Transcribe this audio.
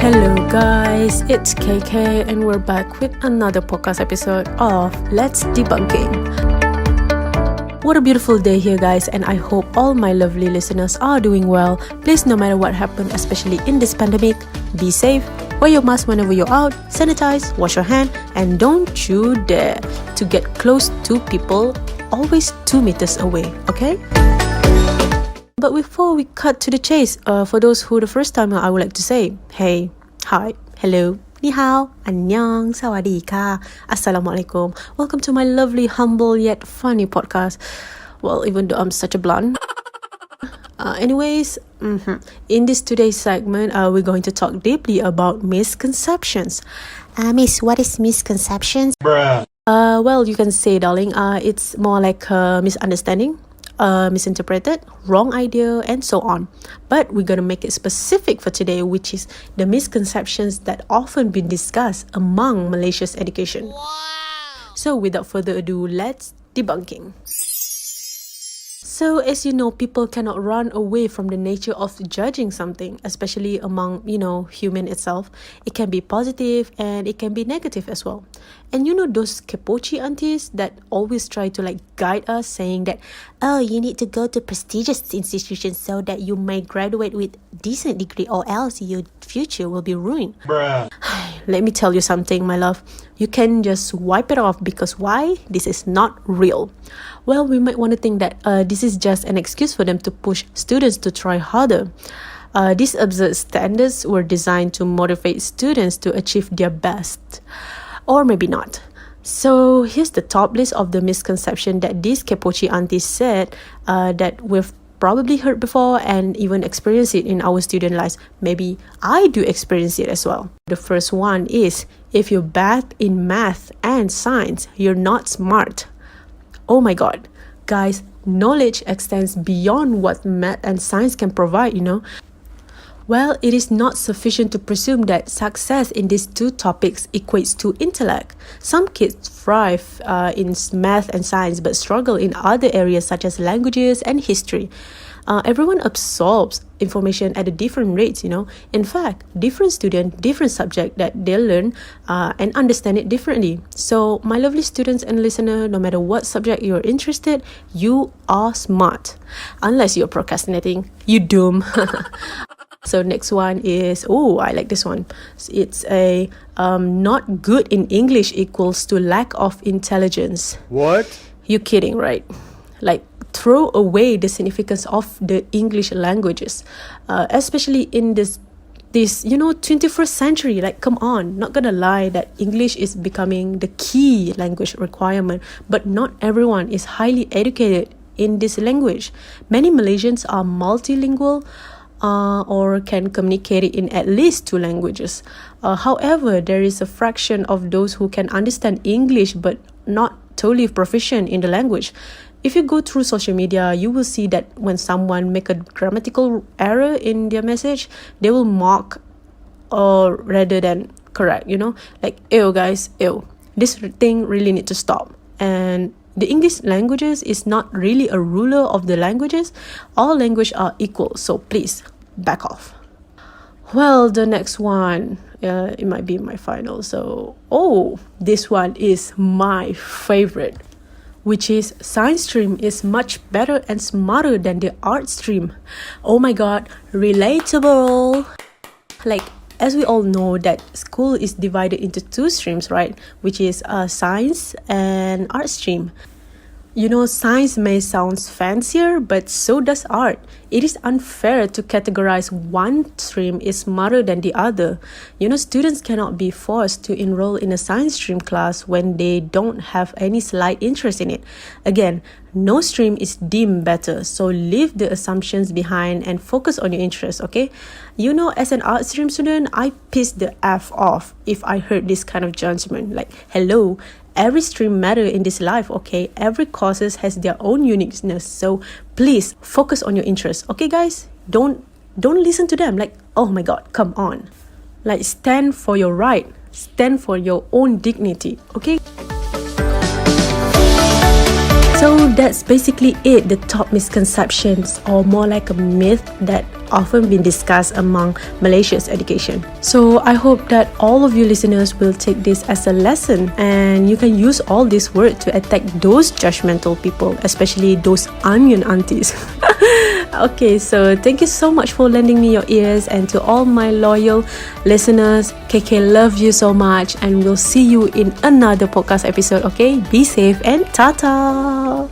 Hello guys, it's KK and we're back with another podcast episode of Let's Debunking. What a beautiful day here guys, and I hope all my lovely listeners are doing well. Please, no matter what happened, especially in this pandemic, be safe, wear your mask whenever you're out, sanitize, wash your hand, and don't you dare to get close to people, always 2 meters away, okay? But before we cut to the chase, for those who the first timer, I would like to say, hey, hi, hello, ni hao, annyeong, sawadee ka, assalamualaikum. Welcome to my lovely, humble yet funny podcast. Well, even though I'm such a blunt. In this today's segment, we're going to talk deeply about misconceptions. Miss, what is misconceptions? Bruh. Well, you can say, darling, it's more like a misunderstanding, misinterpreted, wrong idea, and so on. But we're gonna make it specific for today, which is the misconceptions that often been discussed among Malaysia's education. Wow. So without further ado, let's debunking. So as you know, people cannot run away from the nature of judging something, especially among, human itself. It can be positive and it can be negative as well. And those kepochi aunties that always try to guide us, saying that, oh, you need to go to prestigious institutions so that you may graduate with decent degree, or else your future will be ruined. Bruh. Let me tell you something, my love. You can just wipe it off, because why? This is not real. Well, we might want to think that this is just an excuse for them to push students to try harder. These absurd standards were designed to motivate students to achieve their best. Or maybe not. So here's the top list of the misconception that these kepochi aunties said that we've probably heard before and even experienced it in our student lives. Maybe I do experience it as well. The first one is, if you're bad in math and science, you're not smart. Oh my god. Guys, knowledge extends beyond what math and science can provide, Well, it is not sufficient to presume that success in these two topics equates to intellect. Some kids thrive in math and science but struggle in other areas such as languages and history. Everyone absorbs information at a different rates, In fact, different student, different subject that they learn and understand it differently. So, my lovely students and listener, no matter what subject you're interested, you are smart. Unless you're procrastinating, you doom. So next one is, I like this one. It's a not good in English equals to lack of intelligence. What? You're kidding, right? Throw away the significance of the English languages, especially in this 21st century. Come on, not gonna lie that English is becoming the key language requirement, but not everyone is highly educated in this language. Many Malaysians are multilingual, or can communicate in at least 2 languages. However, there is a fraction of those who can understand English but not totally proficient in the language. If you go through social media, you will see that when someone make a grammatical error in their message, they will mock or rather than correct, ew guys, ew. This thing really need to stop. And the English languages is not really a ruler of the languages. All languages are equal, so please, back off. Well, the next one, it might be my final. So, this one is my favorite, which is science stream is much better and smarter than the art stream. Oh my god, relatable. As we all know that school is divided into 2 streams, right? Which is science and art stream. Science may sound fancier, but so does art. It is unfair to categorize one stream is smarter than the other. Students cannot be forced to enroll in a science stream class when they don't have any slight interest in it. Again, no stream is deemed better, so leave the assumptions behind and focus on your interests, okay? As an art stream student, I piss the F off if I heard this kind of judgment. Hello, every stream matter in this life, okay? Every courses has their own uniqueness, so please focus on your interests, okay guys? Don't listen to them. Oh my god, come on. Stand for your right, stand for your own dignity, okay? So that's basically it, the top misconceptions, or more like a myth that often been discussed among Malaysia's education. So I hope that all of you listeners will take this as a lesson, and you can use all this word to attack those judgmental people, especially those onion aunties. Okay, so thank you so much for lending me your ears, and to all my loyal listeners, KK love you so much, and we'll see you in another podcast episode. Okay, be safe and ta-ta.